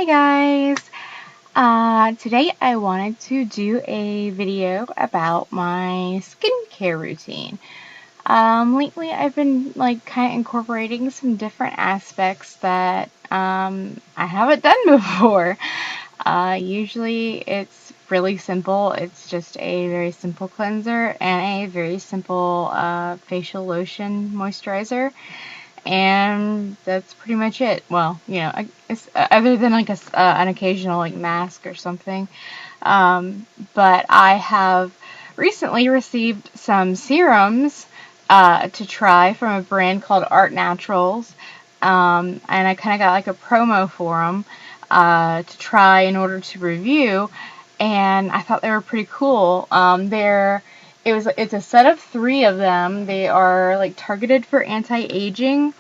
Hey guys! Today I wanted to do a video about my skincare routine. Lately I've been kind of incorporating some different aspects that I haven't done before. Usually it's really simple. It's just a very simple cleanser and a very simple facial lotion moisturizer. And that's pretty much it. Well, other than an occasional mask or something. But I have recently received some serums to try from a brand called ArtNaturals. And I kind of got a promo for them to try in order to review. And I thought they were pretty cool. It's a set of 3 of them. They are targeted for anti-aging,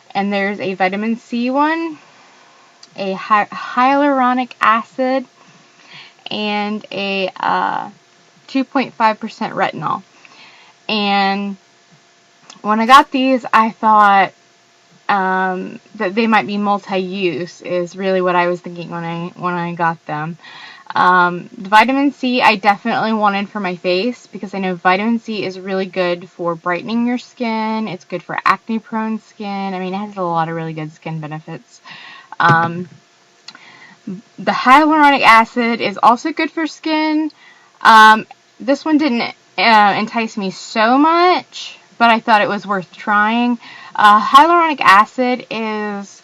and there's a vitamin C one, a hyaluronic acid, and a 2.5% retinol. And when I got these, I thought that they might be multi-use, is really what I was thinking when I got them. The vitamin C I definitely wanted for my face because I know vitamin C is really good for brightening your skin. It's good for acne prone skin. I mean, it has a lot of really good skin benefits. The hyaluronic acid is also good for skin. This one didn't entice me so much, but I thought it was worth trying. Hyaluronic acid is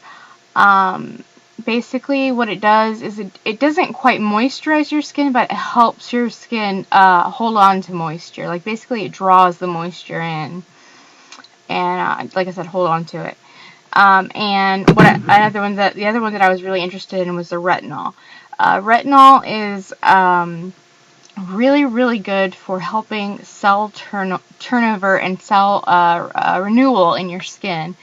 basically what it does is it doesn't quite moisturize your skin, but it helps your skin hold on to moisture. Basically it draws the moisture in, and like I said, hold on to it. And the other one that I was really interested in was the retinol. Retinol is really, really good for helping cell turnover and cell renewal in your skin.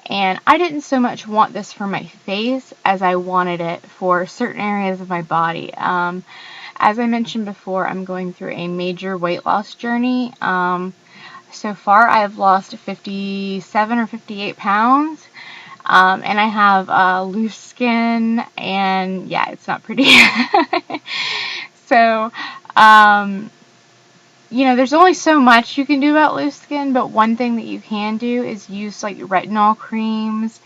And I didn't so much want this for my face as I wanted it for certain areas of my body. As I mentioned before, I'm going through a major weight loss journey. So far, I've lost 57 or 58 pounds. And I have loose skin, and yeah, it's not pretty. So, there's only so much you can do about loose skin, but one thing that you can do is use retinol creams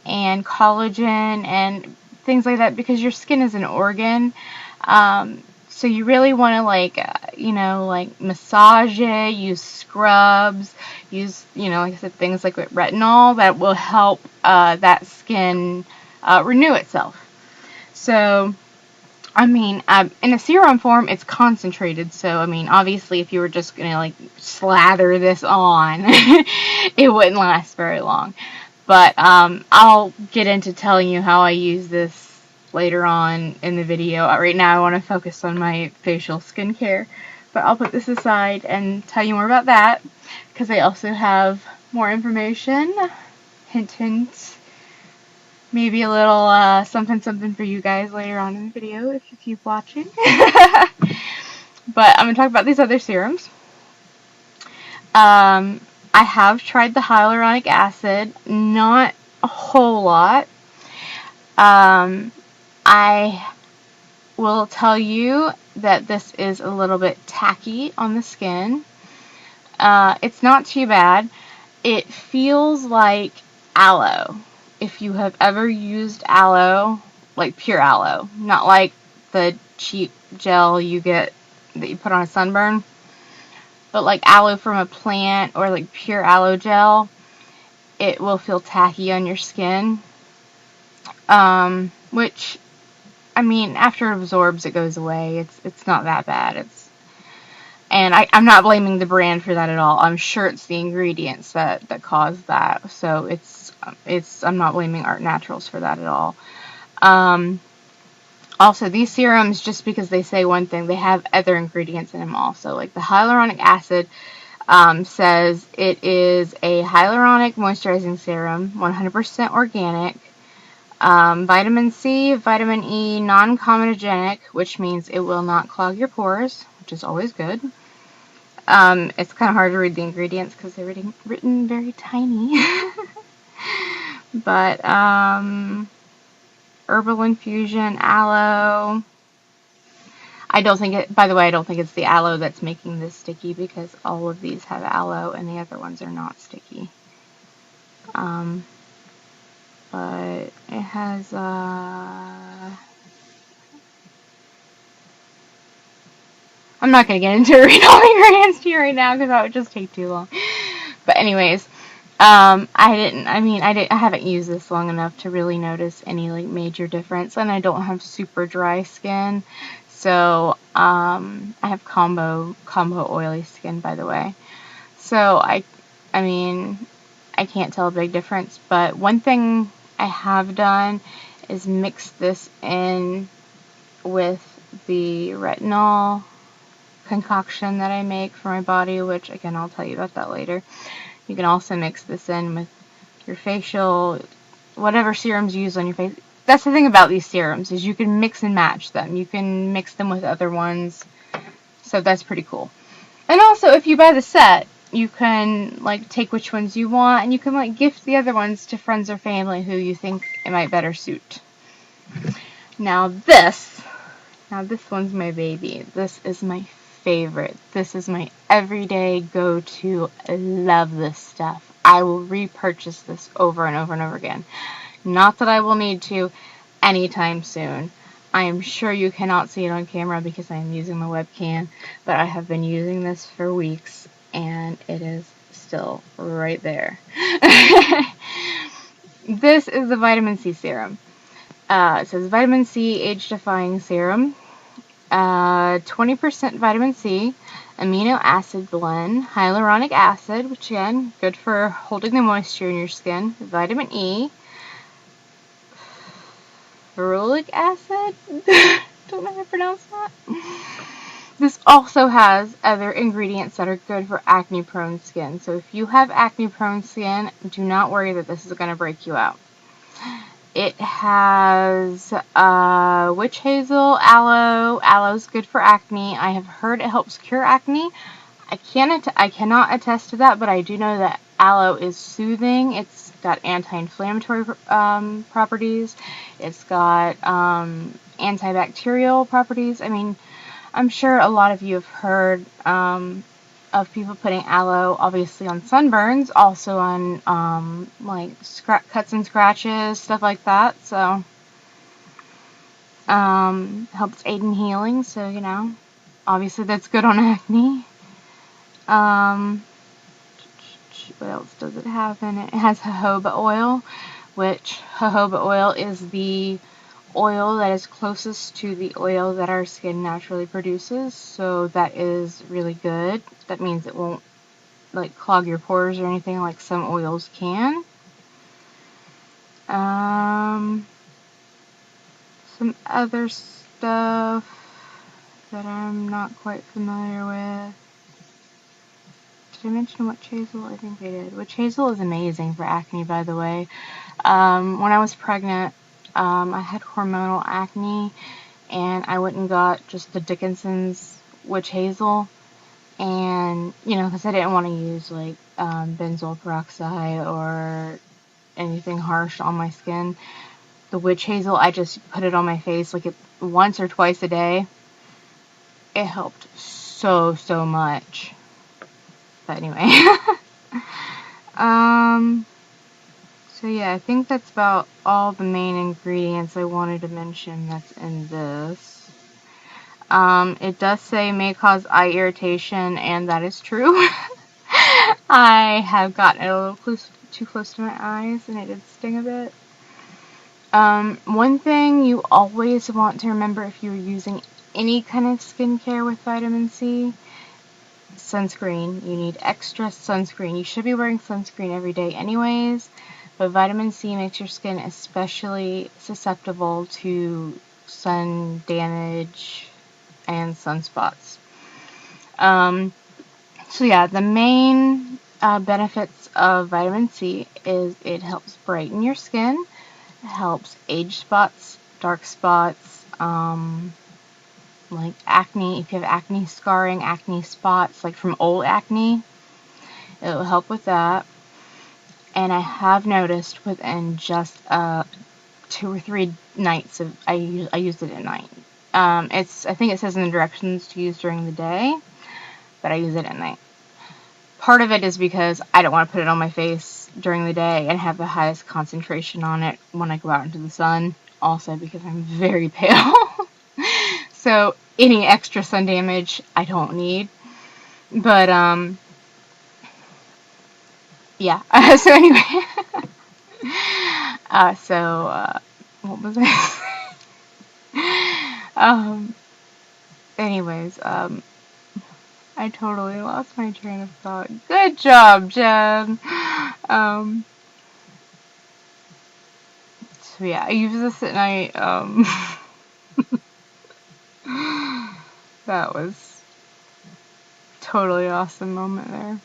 and collagen and things like that, because your skin is an organ. So you really want to massage it, use scrubs, use, like I said, things like with retinol that will help that skin renew itself. So, I mean, in a serum form, it's concentrated, so, I mean, obviously, if you were just gonna, slather this on, it wouldn't last very long. But, I'll get into telling you how I use this later on in the video. Right now, I want to focus on my facial skincare, but I'll put this aside and tell you more about that, because I also have more information. Hint, hint. Maybe a little something for you guys later on in the video if you keep watching. But I'm going to talk about these other serums. I have tried the hyaluronic acid, not a whole lot. I will tell you that this is a little bit tacky on the skin. It's not too bad. It feels like aloe. If you have ever used aloe, like pure aloe, not like the cheap gel you get that you put on a sunburn, but like aloe from a plant or like pure aloe gel, it will feel tacky on your skin. Which, I mean, after it absorbs, it goes away. It's not that bad. And I'm not blaming the brand for that at all. I'm sure it's the ingredients that cause that. So I'm not blaming ArtNaturals for that at all. Also, these serums, just because they say one thing, they have other ingredients in them also. Like the hyaluronic acid says it is a hyaluronic moisturizing serum, 100% organic. Vitamin C, vitamin E, non-comedogenic, which means it will not clog your pores, which is always good. It's kind of hard to read the ingredients because they're written very tiny. But, Herbal Infusion Aloe. I don't think it, by the way, I don't think it's the aloe that's making this sticky, because all of these have aloe and the other ones are not sticky. But it has, I'm not going to get into reading all the ingredients to you right now, because that would just take too long. But anyways, I haven't used this long enough to really notice any like major difference, and I don't have super dry skin. So, I have combo oily skin, by the way. So I can't tell a big difference, but one thing I have done is mix this in with the retinol concoction that I make for my body, which again, I'll tell you about that later. You can also mix this in with your facial, whatever serums you use on your face. That's the thing about these serums, is you can mix and match them. You can mix them with other ones, so that's pretty cool. And also, if you buy the set, you can like take which ones you want, and you can like gift the other ones to friends or family who you think it might better suit. Now this one's my baby. This is my favorite. This is my everyday go-to. I love this stuff. I will repurchase this over and over and over again. Not that I will need to anytime soon. I am sure you cannot see it on camera because I am using my webcam, but I have been using this for weeks, and it is still right there. This is the vitamin C serum. It says vitamin C age-defying serum. 20% vitamin C, amino acid blend, hyaluronic acid, which again, good for holding the moisture in your skin, vitamin E, ferulic acid, don't know how to pronounce that. This also has other ingredients that are good for acne-prone skin. So if you have acne-prone skin, do not worry that this is going to break you out. It has witch hazel, aloe. Aloe's good for acne. I have heard it helps cure acne. I cannot attest to that, but I do know that aloe is soothing. It's got anti-inflammatory properties. It's got antibacterial properties. I mean, I'm sure a lot of you have heard of people putting aloe, obviously, on sunburns, also on like cuts and scratches, stuff like that. So helps aid in healing. So obviously that's good on acne. What else does it have in it? It has jojoba oil, which jojoba oil is the oil that is closest to the oil that our skin naturally produces, so that is really good. That means it won't like clog your pores or anything like some oils can. Some other stuff that I'm not quite familiar with. Did I mention witch hazel? I think I did. Witch hazel is amazing for acne, by the way. When I was pregnant, I had hormonal acne, and I went and got just the Dickinson's witch hazel, and because I didn't want to use like benzoyl peroxide or anything harsh on my skin. The witch hazel, I just put it on my face like once or twice a day. It helped so much. But anyway, so yeah, I think that's about all the main ingredients I wanted to mention that's in this. It does say may cause eye irritation, and that is true. I have gotten it a little too close to my eyes, and it did sting a bit. One thing you always want to remember if you're using any kind of skincare with vitamin C, sunscreen. You need extra sunscreen. You should be wearing sunscreen every day anyways, but vitamin C makes your skin especially susceptible to sun damage and sunspots. So yeah, the main benefits of vitamin C is it helps brighten your skin, it helps age spots, dark spots, like acne. If you have acne scarring, acne spots, like from old acne, it will help with that. And I have noticed within just 2 or 3 nights of I used it at night. I think it says in the directions to use during the day, but I use it at night. Part of it is because I don't want to put it on my face during the day and have the highest concentration on it when I go out into the sun. Also because I'm very pale. So any extra sun damage I don't need. But yeah. So anyway. What was I saying? Anyways, I totally lost my train of thought. Good job, Jen. So yeah, I use this at night. That was totally awesome moment there.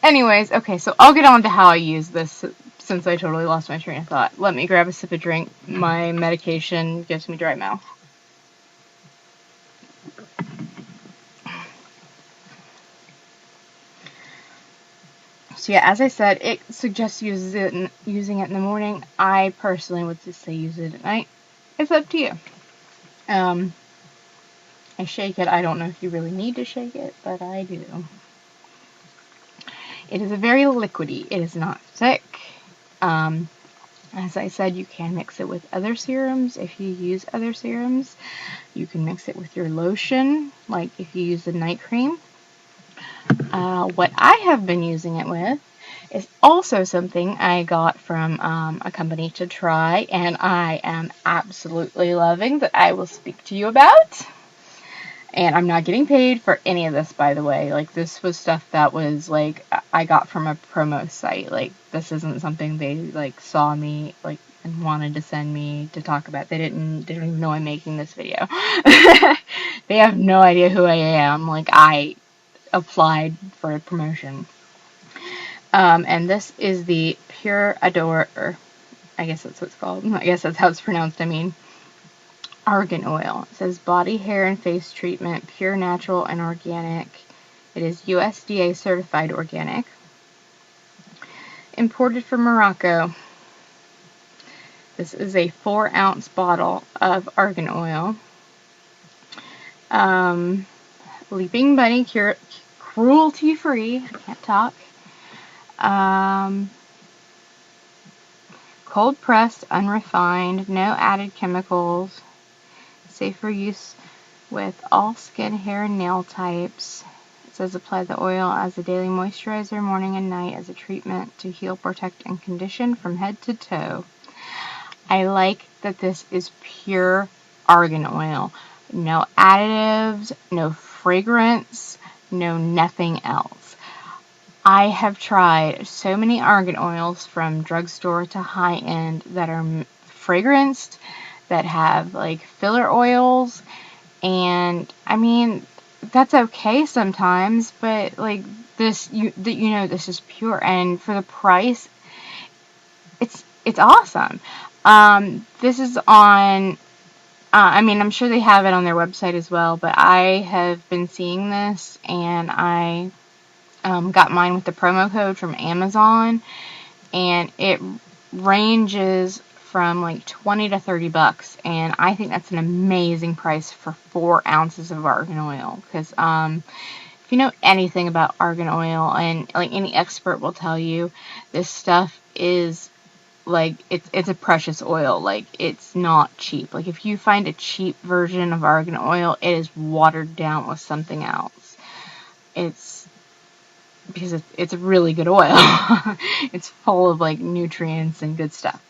Anyways, okay, so I'll get on to how I use this since I totally lost my train of thought. Let me grab a sip of drink. My medication gives me dry mouth. So yeah, as I said, it suggests using it in the morning. I personally would just say use it at night. It's up to you. I shake it. I don't know if you really need to shake it, but I do. It is a very liquidy. It is not thick. As I said, you can mix it with other serums if you use other serums. You can mix it with your lotion, like if you use the night cream. What I have been using it with is also something I got from a company to try, and I am absolutely loving that I will speak to you about. And I'm not getting paid for any of this, by the way. Like, this was stuff that was, like, I got from a promo site. Like, this isn't something they, like, saw me, like, and wanted to send me to talk about. They don't even know I'm making this video. They have no idea who I am. Like, I applied for a promotion. And this is the Pura Adore, or I guess that's what it's called. I guess that's how it's pronounced, I mean. Argan oil. It says body, hair, and face treatment, pure, natural, and organic. It is USDA certified organic. Imported from Morocco. This is a 4-ounce bottle of argan oil. Leaping Bunny, cruelty-free. I can't talk. Cold pressed, unrefined, no added chemicals. Safe for use with all skin, hair, and nail types. It says apply the oil as a daily moisturizer morning and night as a treatment to heal, protect, and condition from head to toe. I like that this is pure argan oil. No additives, no fragrance, no nothing else. I have tried so many argan oils from drugstore to high-end that are fragranced, that have like filler oils, and I mean that's okay sometimes, but like this, this is pure, and for the price, it's awesome. This is on. I mean, I'm sure they have it on their website as well, but I have been seeing this, and I got mine with the promo code from Amazon, and it ranges from like $20 to $30, and I think that's an amazing price for 4 ounces of argan oil. Because if you know anything about argan oil, and like any expert will tell you, this stuff is like it's a precious oil. Like, it's not cheap. Like, if you find a cheap version of argan oil, it is watered down with something else. Because it's a really good oil. It's full of like nutrients and good stuff.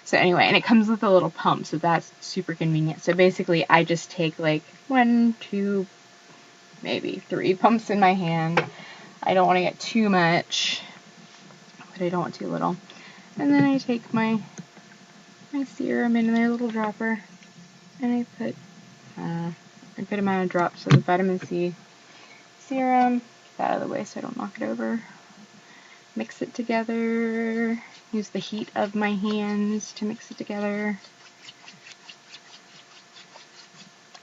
So anyway, and it comes with a little pump, so that's super convenient. So basically, I just take like 1, 2, maybe 3 pumps in my hand. I don't want to get too much, but I don't want too little. And then I take my serum in my little dropper, and I put a good amount of drops of the vitamin C serum. Get that out of the way so I don't knock it over. Mix it together. Use the heat of my hands to mix it together.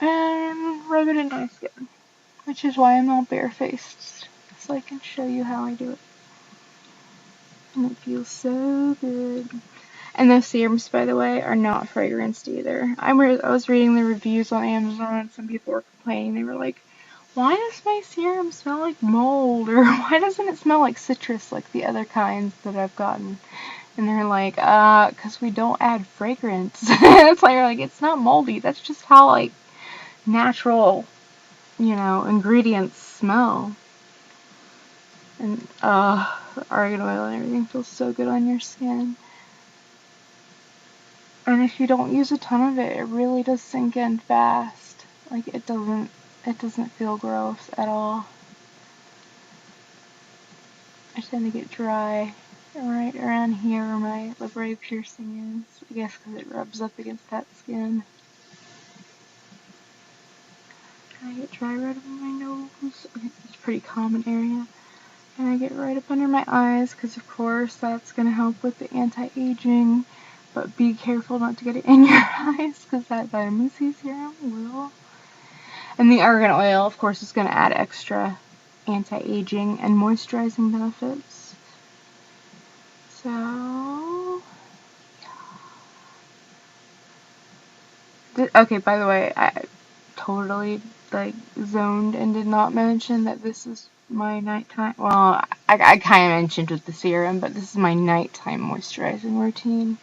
And rub it into my skin, which is why I'm all barefaced, so I can show you how I do it. And it feels so good. And those serums, by the way, are not fragranced either. I was reading the reviews on Amazon, and some people were complaining. They were like, why does my serum smell like mold? Or why doesn't it smell like citrus like the other kinds that I've gotten? And they're like, 'cause we don't add fragrance. It's like, it's not moldy. That's just how, like, natural, ingredients smell. And, argan oil and everything feels so good on your skin. And if you don't use a ton of it, it really does sink in fast. Like, it doesn't feel gross at all. I tend to get dry right around here where my labret piercing is. I guess because it rubs up against that skin. I get dry right up my nose. It's a pretty common area. And I get right up under my eyes because, of course, that's going to help with the anti-aging. But be careful not to get it in your eyes because that vitamin C serum will. And the argan oil, of course, is going to add extra anti-aging and moisturizing benefits. So, yeah. Okay, by the way, I totally zoned and did not mention that this is my nighttime. Well, I kind of mentioned with the serum, but this is my nighttime moisturizing routine.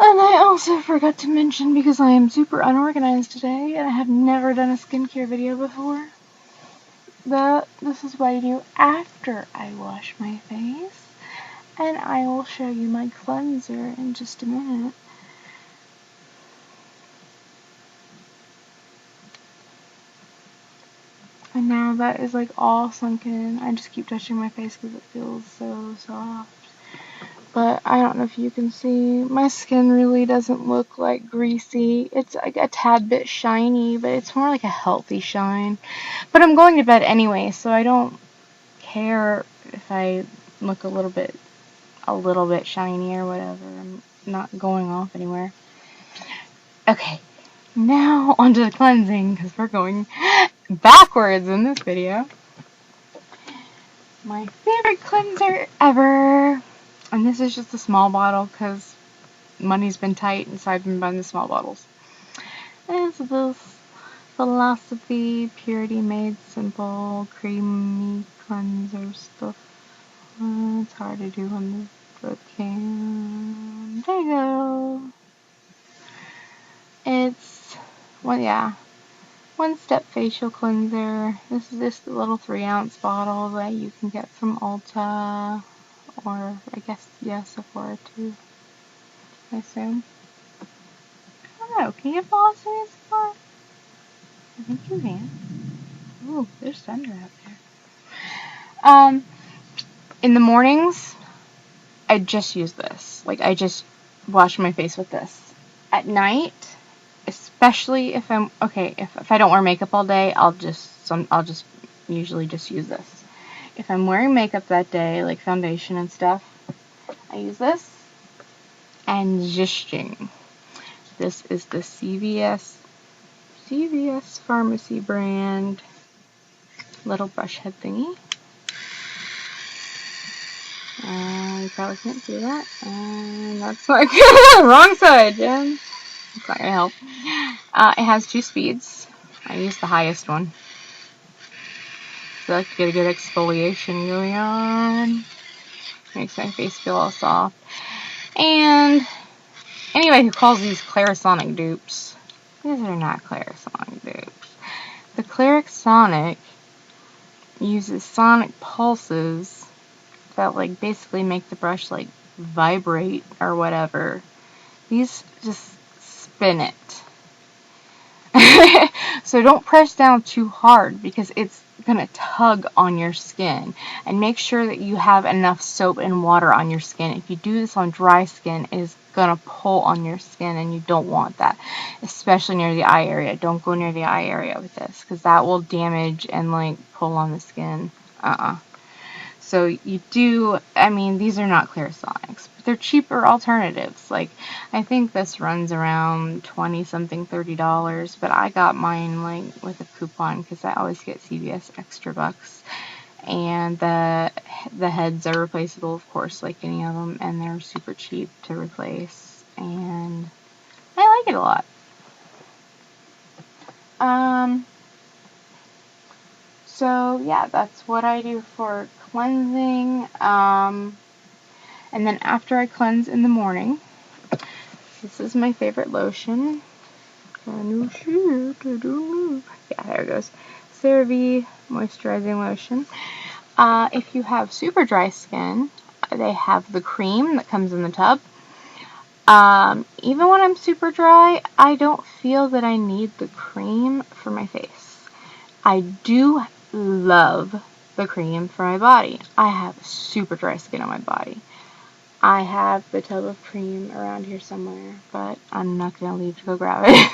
And I also forgot to mention, because I am super unorganized today and I have never done a skincare video before, that this is what I do after I wash my face. And I will show you my cleanser in just a minute. And now that is like all sunken in. I just keep touching my face because it feels so soft. But I don't know if you can see, my skin really doesn't look like greasy. It's like a tad bit shiny, but it's more like a healthy shine. But I'm going to bed anyway, so I don't care if I look a little bit shiny or whatever. I'm not going off anywhere. Okay, now onto the cleansing, because we're going backwards in this video. My favorite cleanser ever. And this is just a small bottle because money's been tight, and so I've been buying the small bottles. And it's this Philosophy Purity Made Simple Creamy Cleanser stuff. It's hard to do on the can. There you go. It's, One Step Facial Cleanser. This is just a little 3-ounce bottle that you can get from Ulta. Or, I guess, Sephora too, I assume. I don't know, can you get velocity in Sephora? I think you can. Ooh, there's thunder out there. In the mornings, I just use this. Like, I just wash my face with this. At night, especially if if I don't wear makeup all day, I'll just usually just use this. If I'm wearing makeup that day, like foundation and stuff, I use this. And zhishing. This is the CVS Pharmacy brand little brush head thingy. You probably can't see that. And that's like wrong side, Jen. It's not gonna help. It has 2 speeds. I use the highest one. So I like to get a good exfoliation going on. Makes my face feel all soft. And anybody who calls these Clarisonic dupes, these are not Clarisonic dupes. The Clarisonic uses sonic pulses that like basically make the brush like vibrate or whatever. These just spin it. So don't press down too hard because it's gonna tug on your skin. And make sure that you have enough soap and water on your skin. If you do this on dry skin, it is gonna pull on your skin, and you don't want that, especially near the eye area. Don't go near the eye area with this because that will damage and like pull on the skin. So you do, these are not Clarisonics, but they're cheaper alternatives. Like, I think this runs around $20-something, $30, but I got mine, like, with a coupon because I always get CVS extra bucks. and the heads are replaceable, of course, like any of them, and they're super cheap to replace, and I like it a lot. So yeah, that's what I do for cleansing. And then after I cleanse in the morning, this is my favorite lotion. Yeah, there it goes. CeraVe moisturizing lotion. If you have super dry skin, they have the cream that comes in the tub. Even when I'm super dry, I don't feel that I need the cream for my face. I do love the cream for my body. I have super dry skin on my body. I have the tub of cream around here somewhere, but I'm not going to leave to go grab it.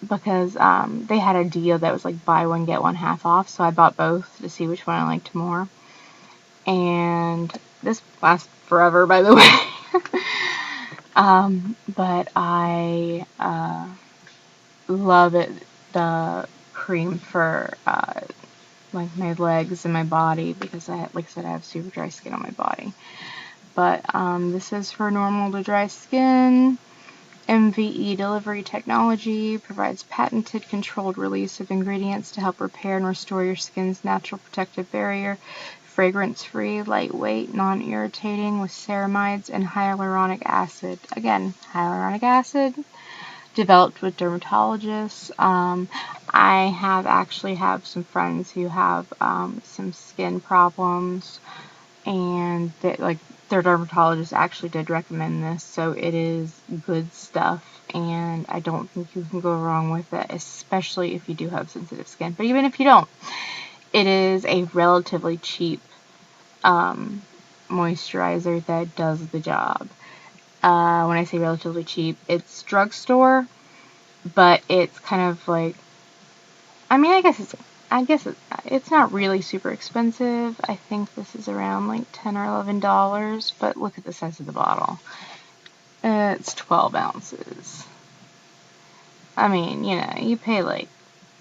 Because they had a deal that was like buy one, get one half off, so I bought both to see which one I liked more. And this lasts forever, by the way. But I love it, the cream for like my legs and my body, because like I said, I have super dry skin on my body. But this is for normal to dry skin. MVE delivery technology provides patented controlled release of ingredients to help repair and restore your skin's natural protective barrier. Fragrance-free, lightweight, non-irritating, with ceramides and hyaluronic acid. Again, hyaluronic acid, developed with dermatologists. I actually have some friends who have some skin problems, and their dermatologist actually did recommend this, so it is good stuff, and I don't think you can go wrong with it, especially if you do have sensitive skin. But even if you don't, it is a relatively cheap moisturizer that does the job. When I say relatively cheap, it's drugstore, but it's kind of like, I mean, I guess it's not really super expensive. I think this is around like $10 or $11, but look at the size of the bottle. It's 12 ounces. I mean, you know, you pay like,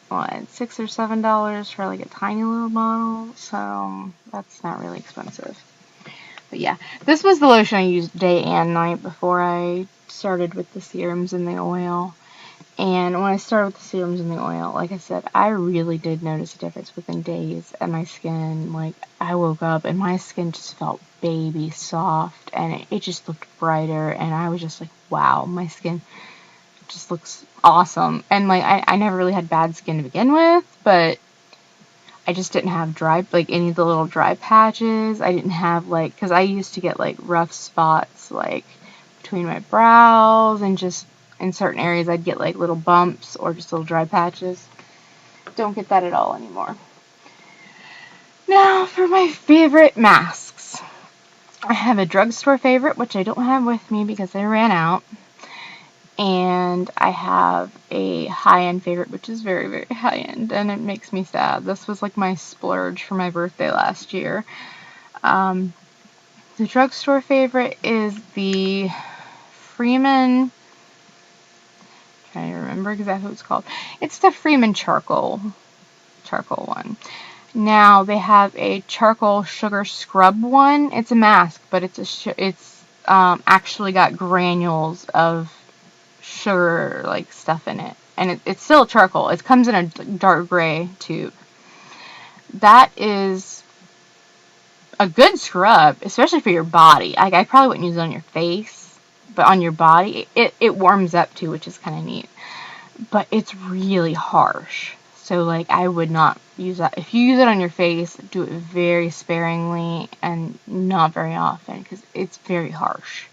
what, $6 or $7 for like a tiny little bottle, so that's not really expensive. But yeah, this was the lotion I used day and night before I started with the serums and the oil. And when I started with the serums and the oil, like I said, I really did notice a difference within days. And my skin, like, I woke up and my skin just felt baby soft, and it just looked brighter. And I was just like, wow, my skin just looks awesome. And like, I never really had bad skin to begin with, but I just didn't have any of the little dry patches. I didn't have because I used to get like rough spots like between my brows, and just in certain areas I'd get like little bumps or just little dry patches. Don't get that at all anymore. Now for my favorite masks. I have a drugstore favorite, which I don't have with me because I ran out. And I have a high-end favorite, which is very, very high-end, and it makes me sad. This was like my splurge for my birthday last year. The drugstore favorite is the Freeman, I'm trying to remember exactly what it's called. It's the Freeman charcoal one. Now they have a charcoal sugar scrub one. It's a mask, but it's actually got granules of sugar like stuff in it, and it's still charcoal. It comes in a dark gray tube. That is a good scrub, especially for your body. I probably wouldn't use it on your face, but on your body it warms up too, which is kind of neat. But it's really harsh, so like I would not use that. If you use it on your face, do it very sparingly and not very often, because it's very harsh.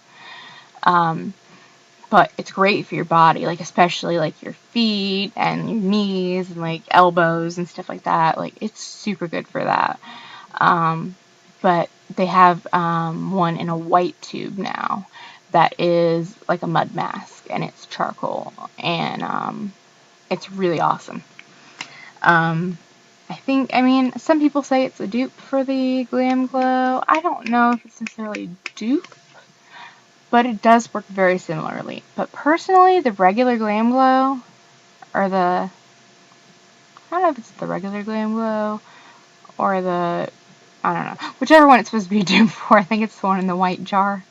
But it's great for your body, like especially like your feet and your knees and like elbows and stuff like that. Like it's super good for that. But they have one in a white tube now that is like a mud mask, and it's charcoal, and it's really awesome. I mean, some people say it's a dupe for the Glam Glow. I don't know if it's necessarily a dupe, but it does work very similarly. But personally, the regular Glam Glow, or I don't know if it's the regular Glam Glow, or the, I don't know, whichever one it's supposed to be due for. I think it's the one in the white jar.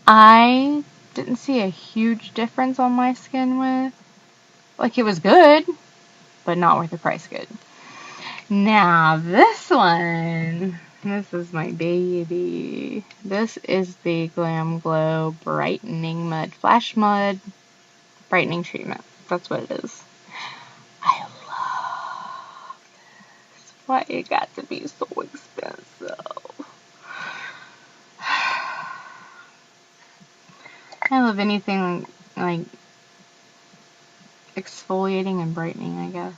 I didn't see a huge difference on my skin with. Like, it was good, but not worth the price good. Now, this one, this is my baby. This is the Glam Glow Brightening Mud, Flash Mud Brightening Treatment. That's what it is. I love this. Why it got to be so expensive? I love anything like exfoliating and brightening, I guess.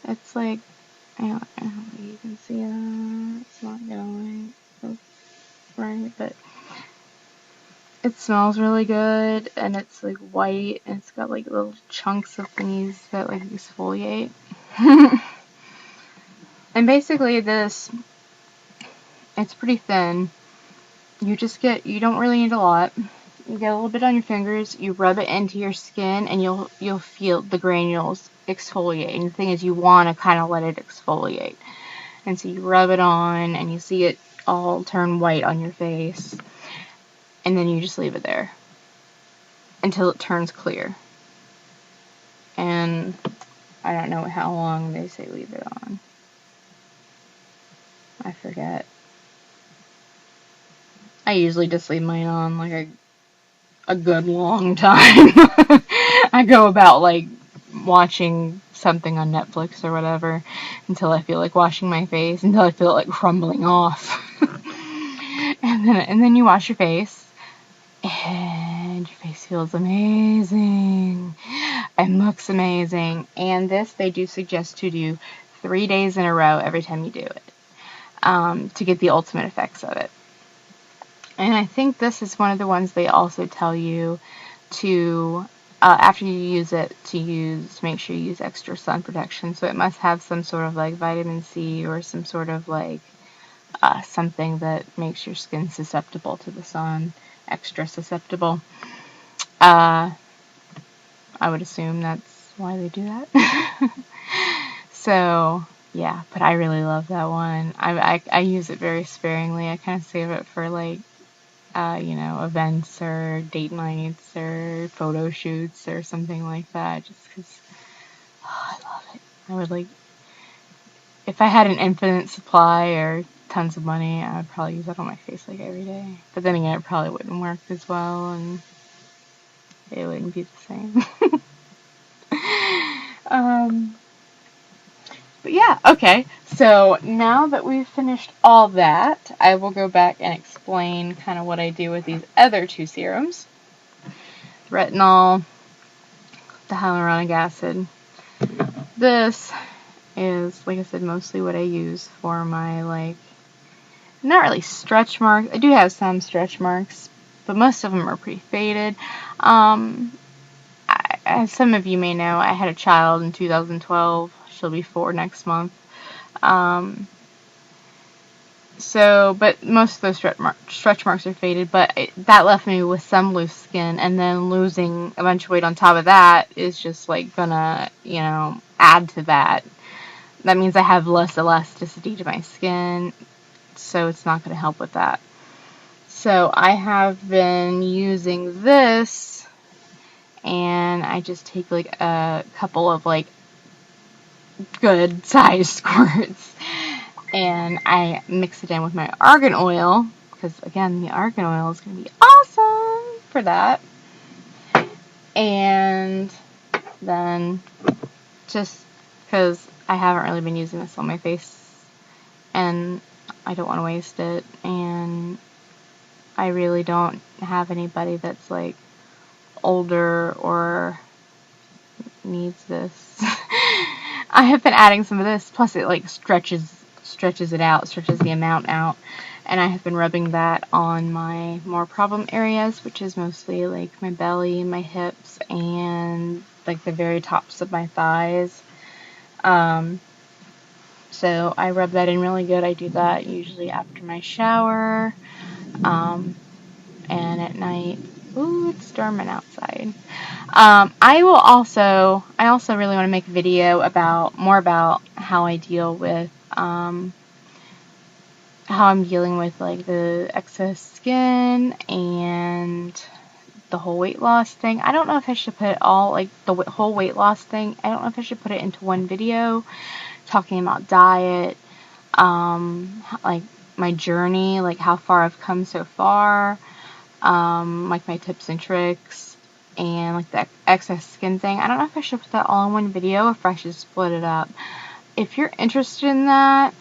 It's like, I don't know if you can see that. It's not going right, but it smells really good, and it's like white, and it's got like little chunks of things that like exfoliate. And basically this, it's pretty thin. You don't really need a lot. You get a little bit on your fingers, you rub it into your skin, and you'll feel the granules exfoliate. And the thing is, you want to kind of let it exfoliate. And so you rub it on, and you see it all turn white on your face. And then you just leave it there until it turns clear. And I don't know how long they say leave it on. I forget. I usually just leave mine on like a good long time. I go about like watching something on Netflix or whatever until I feel like washing my face, until I feel it like crumbling off. and then you wash your face, and your face feels amazing and looks amazing. And this, they do suggest to do 3 days in a row every time you do it, to get the ultimate effects of it. And I think this is one of the ones they also tell you to, after you use it, to make sure you use extra sun protection. So it must have some sort of like vitamin C or some sort of like something that makes your skin susceptible to the sun, extra susceptible. I would assume that's why they do that. So yeah, but I really love that one. I use it very sparingly. I kind of save it for like events or date nights or photo shoots or something like that, just because I love it. I would like, if I had an infinite supply or tons of money, I would probably use that on my face like every day. But then again, it probably wouldn't work as well, and it wouldn't be the same. But yeah, okay. So now that we've finished all that, I will go back and explain kind of what I do with these other 2 serums. Retinol, the hyaluronic acid. This is, like I said, mostly what I use for my, like, not really stretch marks. I do have some stretch marks, but most of them are pretty faded. As some of you may know, I had a child in 2012. She'll be 4 next month. But most of those stretch marks are faded, but that left me with some loose skin, and then losing a bunch of weight on top of that is just like gonna, add to that. That means I have less elasticity to my skin, so it's not gonna help with that. So I have been using this, and I just take like a couple of like good sized squirts, and I mix it in with my argan oil, because again, the argan oil is going to be awesome for that. And then, just because I haven't really been using this on my face, and I don't want to waste it, and I really don't have anybody that's like older or needs this. I have been adding some of this, plus it like stretches it out, stretches the amount out, and I have been rubbing that on my more problem areas, which is mostly like my belly, my hips, and like the very tops of my thighs. So I rub that in really good. I do that usually after my shower, and at night. Ooh, it's storming outside. I also really want to make a video more about how I deal with, how I'm dealing with like the excess skin and the whole weight loss thing. I don't know if I should put the whole weight loss thing. I don't know if I should put it into one video talking about diet, like my journey, like how far I've come so far, like my tips and tricks, and like the excess skin thing. I don't know if I should put that all in one video or if I should split it up. If you're interested in that,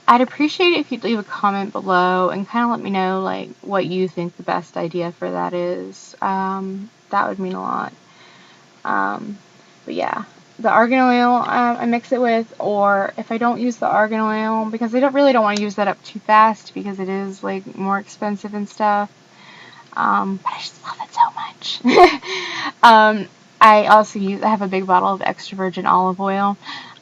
I'd appreciate it if you'd leave a comment below and kind of let me know like what you think the best idea for that is. That would mean a lot. But yeah, the argan oil I mix it with, or if I don't use the argan oil, because I really don't want to use that up too fast because it is like more expensive and stuff. But I just love it so much. I have a big bottle of extra virgin olive oil.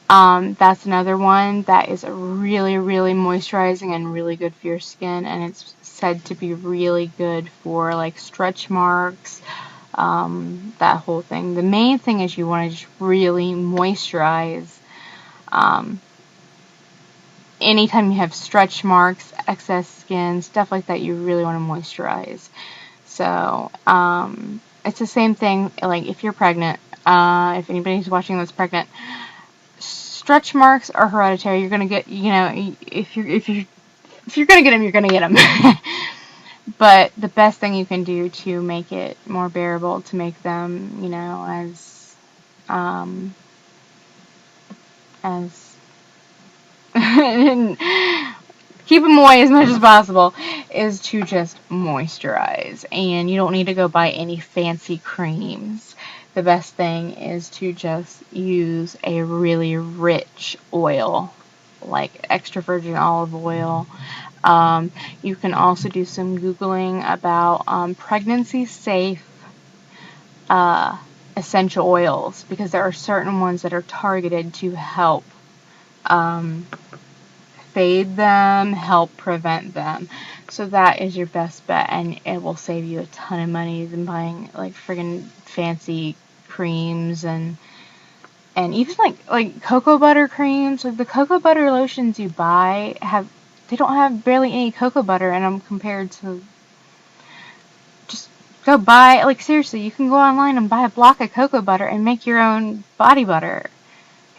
That's another one that is really, really moisturizing and really good for your skin, and it's said to be really good for like stretch marks, that whole thing. The main thing is you want to just really moisturize. Anytime you have stretch marks, excess skin, stuff like that, you really want to moisturize. So, it's the same thing, like if you're pregnant, if anybody's watching that's pregnant, stretch marks are hereditary. You're gonna get, if you're gonna get them, you're gonna get them. But the best thing you can do to make it more bearable, to make them, as keep them away as much as possible, is to just moisturize. And you don't need to go buy any fancy creams. The best thing is to just use a really rich oil, like extra virgin olive oil. You can also do some Googling about pregnancy safe essential oils, because there are certain ones that are targeted to help fade them, help prevent them. So that is your best bet, and it will save you a ton of money than buying like friggin' fancy creams and even like cocoa butter creams. Like the cocoa butter lotions you buy they don't have barely any cocoa butter in them compared to, just go buy, like seriously, you can go online and buy a block of cocoa butter and make your own body butter.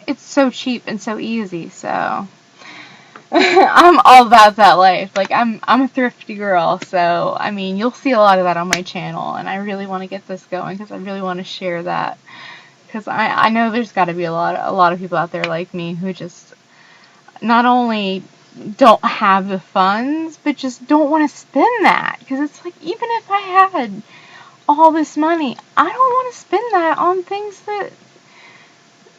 It's so cheap and so easy, so I'm all about that life. Like I'm a thrifty girl, so I mean you'll see a lot of that on my channel, and I really want to get this going because I really want to share that, because I know there's got to be a lot of people out there like me who just not only don't have the funds, but just don't want to spend that, because it's like, even if I had all this money, I don't want to spend that on things that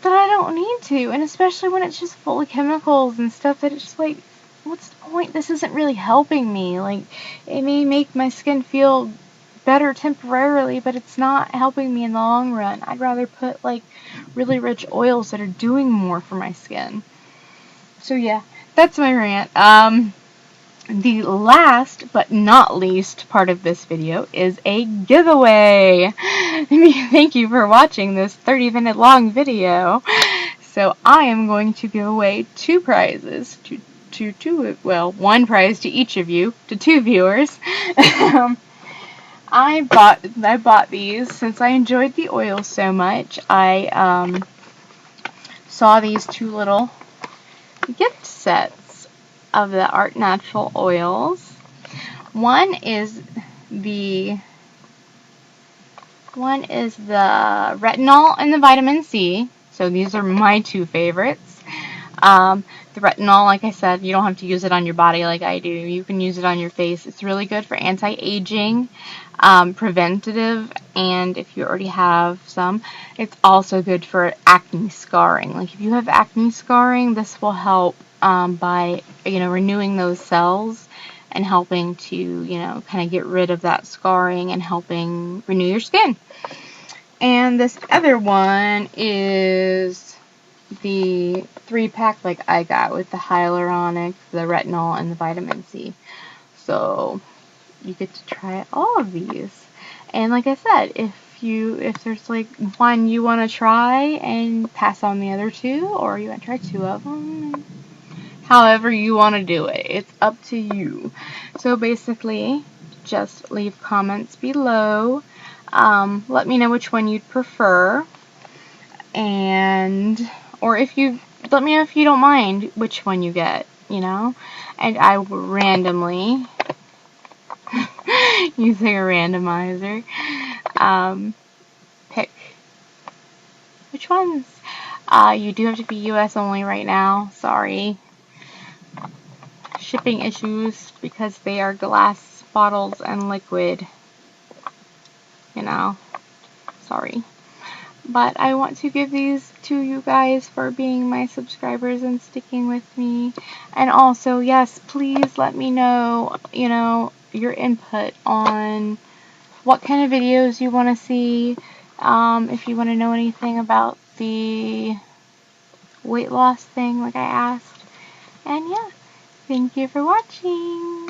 I don't need to, and especially when it's just full of chemicals and stuff that it's just like, what's the point? This isn't really helping me. Like, it may make my skin feel better temporarily, but it's not helping me in the long run. I'd rather put like really rich oils that are doing more for my skin. So yeah, that's my rant. The last but not least part of this video is a giveaway. Thank you for watching this 30-minute long video. So I am going to give away two prizes one prize to each of you, to 2 viewers. I bought these since I enjoyed the oils so much. I saw these 2 little gift sets of the ArtNaturals oils. One is the retinol and the vitamin C. So these are my 2 favorites. The retinol, like I said, you don't have to use it on your body like I do. You can use it on your face. It's really good for anti-aging, preventative, and if you already have some, it's also good for acne scarring. Like if you have acne scarring, this will help by renewing those cells and helping to kind of get rid of that scarring and helping renew your skin. And this other one is the 3-pack like I got, with the hyaluronic, the retinol, and the vitamin C. So you get to try all of these. And like I said, if if there's like one you want to try and pass on the other two, or you want to try two of them. However you want to do it. It's up to you. So basically, just leave comments below. Let me know which one you'd prefer. And, or if you, let me know if you don't mind which one you get, you know? And I will randomly, using a randomizer, pick which ones. You do have to be US only right now. Sorry. Shipping issues because they are glass bottles and liquid. You know. Sorry. But I want to give these to you guys for being my subscribers and sticking with me. And also, yes, please let me know, you know, your input on what kind of videos you want to see. If you want to know anything about the weight loss thing like I asked. And yeah, thank you for watching.